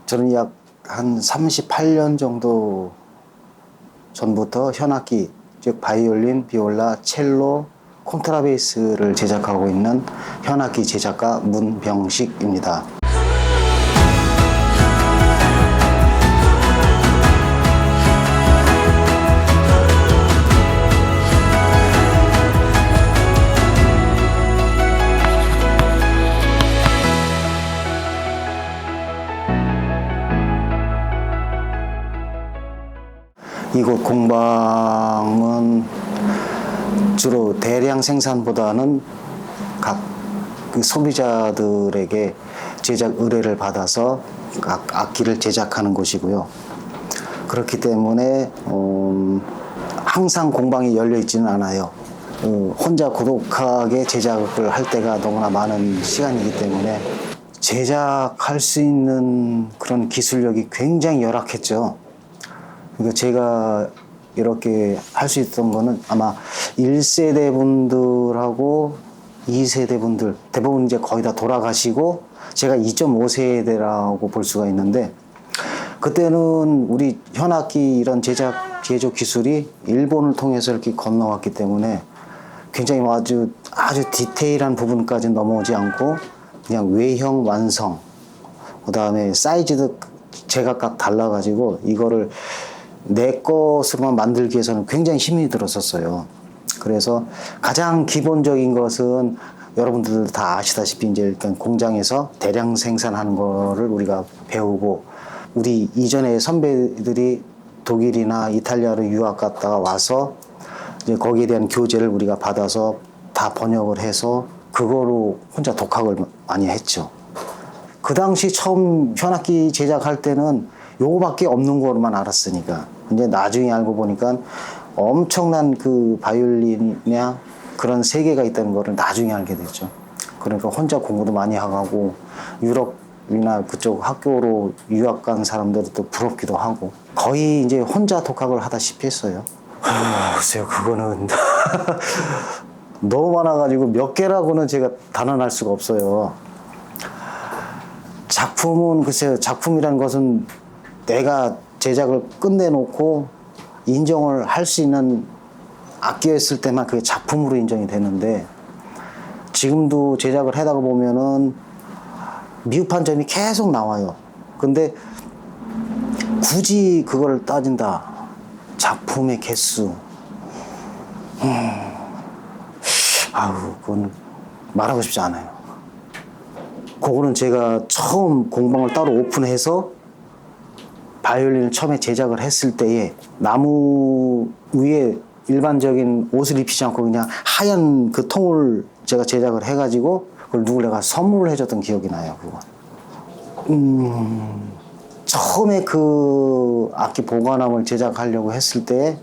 저는 약 한 38년 정도 전부터 현악기, 즉 바이올린, 비올라, 첼로, 콘트라베이스를 제작하고 있는 현악기 제작가 문병식입니다. 이곳 공방은 주로 대량 생산보다는 각 소비자들에게 제작 의뢰를 받아서 각 악기를 제작하는 곳이고요. 그렇기 때문에 항상 공방이 열려 있지는 않아요. 혼자 고독하게 제작을 할 때가 너무나 많은 시간이기 때문에 제작할 수 있는 그런 기술력이 굉장히 열악했죠. 그러니까 제가 이렇게 할 수 있던 거는 아마 1세대 분들하고 2세대 분들 대부분 이제 거의 다 돌아가시고 제가 2.5세대라고 볼 수가 있는데, 그때는 우리 현악기 이런 제작 제조 기술이 일본을 통해서 이렇게 건너왔기 때문에 굉장히 아주 디테일한 부분까지 넘어오지 않고 그냥 외형 완성, 그 다음에 사이즈도 제각각 달라가지고 이거를 내 것으로만 만들기 위해서는 굉장히 힘이 들었었어요. 그래서 가장 기본적인 것은 여러분들 다 아시다시피 이제 일단 공장에서 대량 생산하는 거를 우리가 배우고, 우리 이전에 선배들이 독일이나 이탈리아로 유학 갔다가 와서 이제 거기에 대한 교재를 우리가 받아서 다 번역을 해서 그거로 혼자 독학을 많이 했죠. 그 당시 처음 현악기 제작할 때는 요거밖에 없는 거로만 알았으니까, 이제 나중에 알고 보니까 엄청난 그 바이올린이나 그런 세계가 있다는 거를 나중에 알게 됐죠. 그러니까 혼자 공부도 많이 하고 유럽이나 그쪽 학교로 유학 간 사람들도 부럽기도 하고 거의 이제 혼자 독학을 하다시피 했어요. 글쎄요, 그거는 너무 많아가지고 몇 개라고는 제가 단언할 수가 없어요. 작품은 글쎄요, 작품이라는 것은 내가 제작을 끝내놓고 인정을 할 수 있는 악기였을 때만 그게 작품으로 인정이 되는데, 지금도 제작을 하다가 보면은 미흡한 점이 계속 나와요. 근데 굳이 그걸 따진다, 작품의 개수, 그건 말하고 싶지 않아요. 그거는 제가 처음 공방을 따로 오픈해서 바이올린을 처음에 제작을 했을 때에 나무 위에 일반적인 옷을 입히지 않고 그냥 하얀 그 통을 제가 제작을 해가지고 그걸 누굴 선물을 해줬던 기억이 나요. 그건. 처음에 그 악기 보관함을 제작하려고 했을 때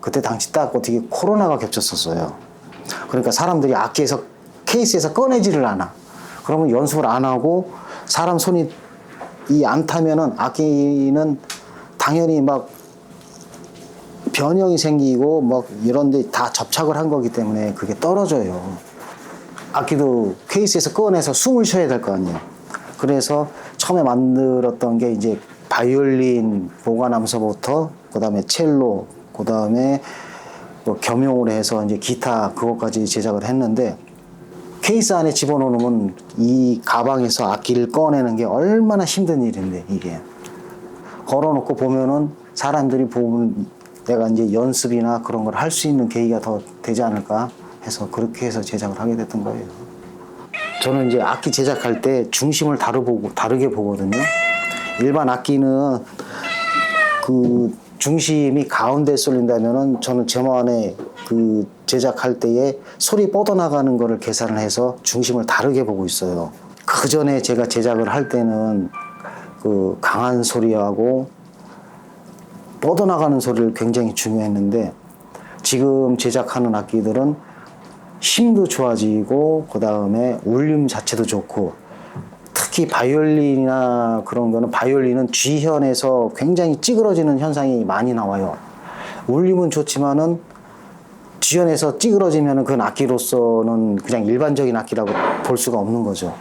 그때 당시 딱 어떻게 코로나가 겹쳤었어요. 그러니까 사람들이 악기에서 케이스에서 꺼내지를 않아. 그러면 연습을 안 하고 사람 손이 안 타면은 악기는 당연히 막 변형이 생기고 막 이런데 다 접착을 한 거기 때문에 그게 떨어져요. 악기도 케이스에서 꺼내서 숨을 쉬어야 될 거 아니에요. 그래서 처음에 만들었던 게 이제 바이올린 보관함서부터 그다음에 첼로, 그다음에 뭐 겸용으로 해서 이제 기타 그것까지 제작을 했는데, 케이스 안에 집어넣으면 이 가방에서 악기를 꺼내는 게 얼마나 힘든 일인데, 이게 걸어놓고 보면은 사람들이 보면 내가 이제 연습이나 그런 걸 할 수 있는 계기가 더 되지 않을까 해서 그렇게 해서 제작을 하게 됐던 거예요. 저는 이제 악기 제작할 때 중심을 다르게 보거든요. 일반 악기는 그 중심이 가운데 쏠린다면은 저는 제만에 그 제작할 때에 소리 뻗어나가는 거를 계산을 해서 중심을 다르게 보고 있어요. 그 전에 제가 제작을 할 때는 그 강한 소리하고 뻗어나가는 소리를 굉장히 중요했는데, 지금 제작하는 악기들은 힘도 좋아지고 그 다음에 울림 자체도 좋고, 특히 바이올린이나 그런 거는 바이올린은 G현에서 굉장히 찌그러지는 현상이 많이 나와요. 울림은 좋지만은 G현에서 찌그러지면은 그건 악기로서는 그냥 일반적인 악기라고 볼 수가 없는 거죠.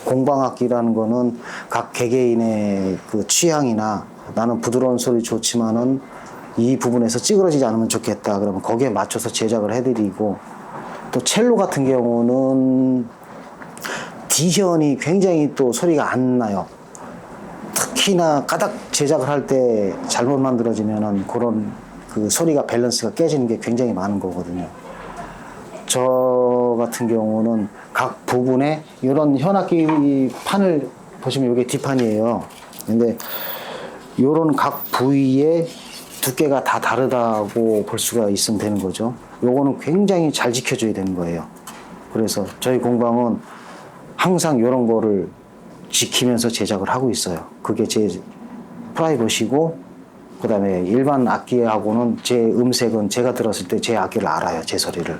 공방악기라는 거는 각 개개인의 그 취향이나 나는 부드러운 소리 좋지만은 이 부분에서 찌그러지지 않으면 좋겠다. 그러면 거기에 맞춰서 제작을 해드리고, 또 첼로 같은 경우는 D현이 굉장히 또 소리가 안 나요. 특히나 까닥 제작을 할 때 잘못 만들어지면은 그런 그 소리가 밸런스가 깨지는 게 굉장히 많은 거거든요. 저 같은 경우는 각 부분에 이런 현악기 판을 보시면 이게 뒷판이에요. 근데 이런 각 부위에 두께가 다 다르다고 볼 수가 있으면 되는 거죠. 요거는 굉장히 잘 지켜줘야 되는 거예요. 그래서 저희 공방은 항상 이런 거를 지키면서 제작을 하고 있어요. 그게 제 프라이버시고, 그 다음에 일반 악기하고는 제 음색은 제가 들었을 때 제 악기를 알아요. 제 소리를.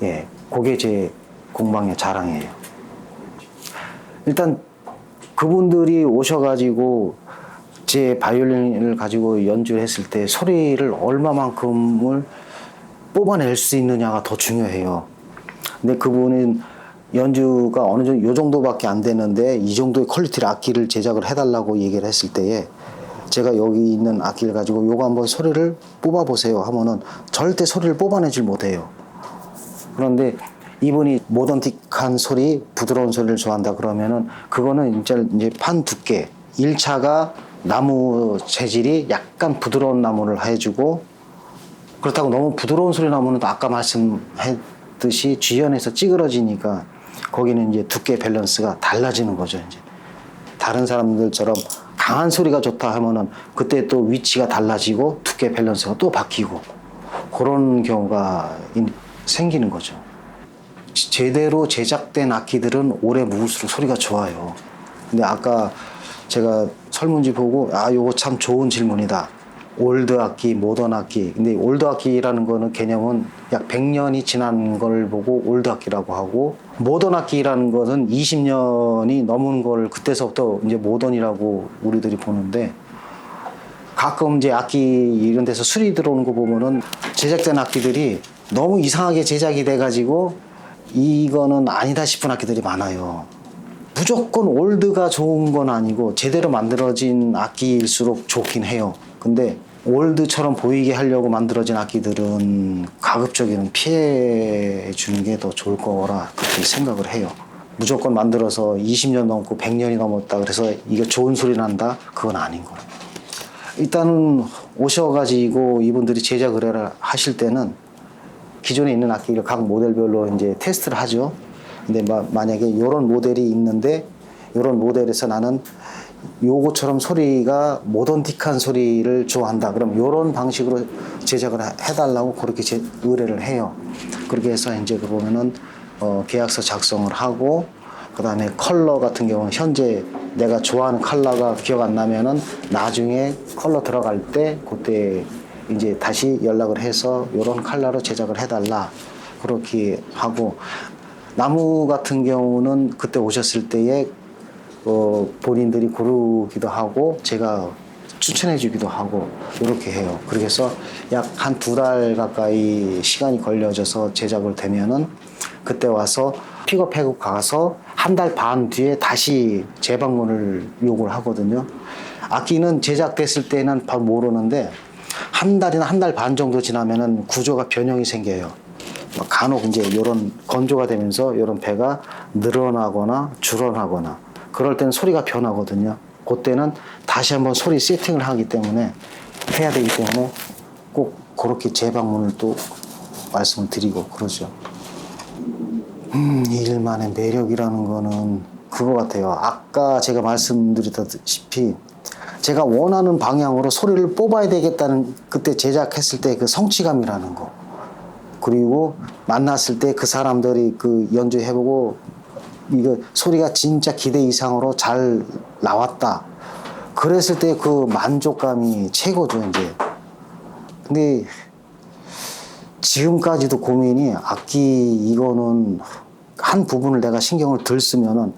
예, 그게 제 공방의 자랑이에요. 일단 그분들이 오셔가지고 제 바이올린을 가지고 연주를 했을 때 소리를 얼마만큼을 뽑아낼 수 있느냐가 더 중요해요. 근데 그분은 연주가 어느 정도 요 정도밖에 안 되는데 이 정도의 퀄리티의 악기를 제작을 해달라고 얘기를 했을 때에 제가 여기 있는 악기를 가지고 요거 한번 소리를 뽑아보세요 하면은 절대 소리를 뽑아내질 못해요. 그런데 이분이 모던틱한 소리, 부드러운 소리를 좋아한다 그러면은 그거는 이제 판 두께, 1차가 나무 재질이 약간 부드러운 나무를 해주고, 그렇다고 너무 부드러운 소리 나면은 아까 말씀했듯이 G현에서 찌그러지니까 거기는 이제 두께 밸런스가 달라지는 거죠. 이제 다른 사람들처럼 강한 소리가 좋다 하면은 그때 또 위치가 달라지고 두께 밸런스가 또 바뀌고 그런 경우가 생기는 거죠. 제대로 제작된 악기들은 오래 묵을수록 소리가 좋아요. 근데 아까 제가 설문지 보고 요거 참 좋은 질문이다. 올드 악기, 모던 악기. 근데 올드 악기라는 거는 개념은 약 100년이 지난 걸 보고 올드 악기라고 하고, 모던 악기라는 것은 20년이 넘은 걸 그때서부터 이제 모던이라고 우리들이 보는데, 가끔 이제 악기 이런 데서 수리 들어오는 거 보면은 제작된 악기들이 너무 이상하게 제작이 돼가지고 이거는 아니다 싶은 악기들이 많아요. 무조건 올드가 좋은 건 아니고 제대로 만들어진 악기일수록 좋긴 해요. 근데 올드처럼 보이게 하려고 만들어진 악기들은 가급적이면 피해 주는 게 더 좋을 거라 그렇게 생각을 해요. 무조건 만들어서 20년 넘고 100년이 넘었다 그래서 이게 좋은 소리 난다? 그건 아닌 거예요. 일단은 오셔가지고 이분들이 제작 의뢰를 하실 때는 기존에 있는 악기를 각 모델별로 이제 테스트를 하죠. 근데 만약에 이런 모델이 있는데 이런 모델에서 나는 요거처럼 소리가 모던틱한 소리를 좋아한다. 그럼 이런 방식으로 제작을 해달라고 그렇게 의뢰를 해요. 그렇게 해서 이제 보면은 계약서 작성을 하고, 그 다음에 컬러 같은 경우는 현재 내가 좋아하는 컬러가 기억 안 나면은 나중에 컬러 들어갈 때 그때 이제 다시 연락을 해서 이런 컬러로 제작을 해달라 그렇게 하고, 나무 같은 경우는 그때 오셨을 때에 본인들이 고르기도 하고 제가 추천해 주기도 하고 이렇게 해요. 그래서 약 한 2달 가까이 시간이 걸려져서 제작을 되면은 그때 와서 픽업하고 가서 1달 반 뒤에 다시 재방문을 요구를 하거든요. 악기는 제작됐을 때는 바로 모르는데 한 달이나 1달 반 정도 지나면은 구조가 변형이 생겨요. 간혹 이제 이런 건조가 되면서 이런 배가 늘어나거나 줄어나거나 그럴 때는 소리가 변하거든요. 그때는 다시 한번 소리 세팅을 하기 때문에 해야 되기 때문에 꼭 그렇게 재방문을 또 말씀을 드리고 그러죠. 이 일만의 매력이라는 거는 그거 같아요. 아까 제가 말씀드렸다시피 제가 원하는 방향으로 소리를 뽑아야 되겠다는 그때 제작했을 때 그 성취감이라는 거, 그리고 만났을 때 그 사람들이 그 연주해보고 이거 소리가 진짜 기대 이상으로 잘 나왔다 그랬을 때 그 만족감이 최고죠 이제. 근데 지금까지도 고민이 악기 이거는 한 부분을 내가 신경을 덜 쓰면은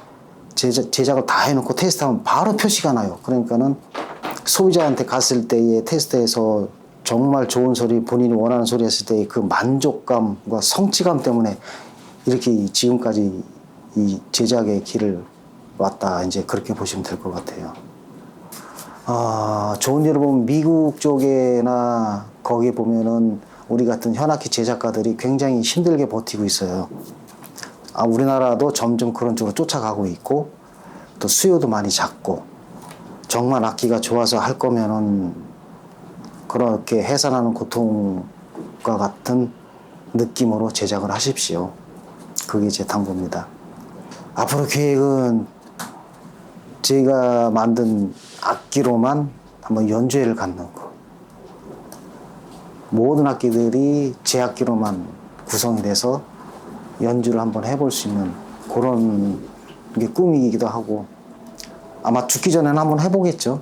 제작을 다 해놓고 테스트하면 바로 표시가 나요. 그러니까는 소비자한테 갔을 때의 테스트에서 정말 좋은 소리, 본인이 원하는 소리 했을 때의 그 만족감과 성취감 때문에 이렇게 지금까지 이 제작의 길을 왔다 이제 그렇게 보시면 될 것 같아요. 좋은 예로 보면 미국 쪽에나 거기에 보면은 우리 같은 현악기 제작가들이 굉장히 힘들게 버티고 있어요. 우리나라도 점점 그런 쪽으로 쫓아가고 있고 또 수요도 많이 작고 정말 악기가 좋아서 할 거면은 그렇게 해산하는 고통과 같은 느낌으로 제작을 하십시오. 그게 제 당부입니다. 앞으로 계획은 제가 만든 악기로만 한번 연주회를 갖는 거. 모든 악기들이 제 악기로만 구성이 돼서 연주를 한번 해볼 수 있는 그런 게 꿈이기도 하고 아마 죽기 전에는 한번 해보겠죠.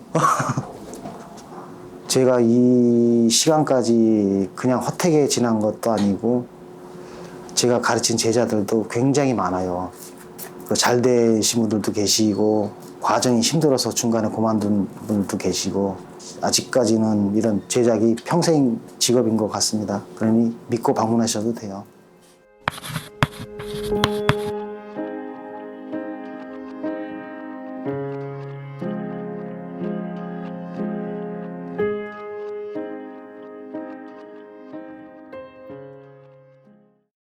제가 이 시간까지 그냥 허태게 지난 것도 아니고 제가 가르친 제자들도 굉장히 많아요. 잘 되신 분들도 계시고 과정이 힘들어서 중간에 그만둔 분들도 계시고 아직까지는 이런 제작이 평생 직업인 것 같습니다. 그러니 믿고 방문하셔도 돼요.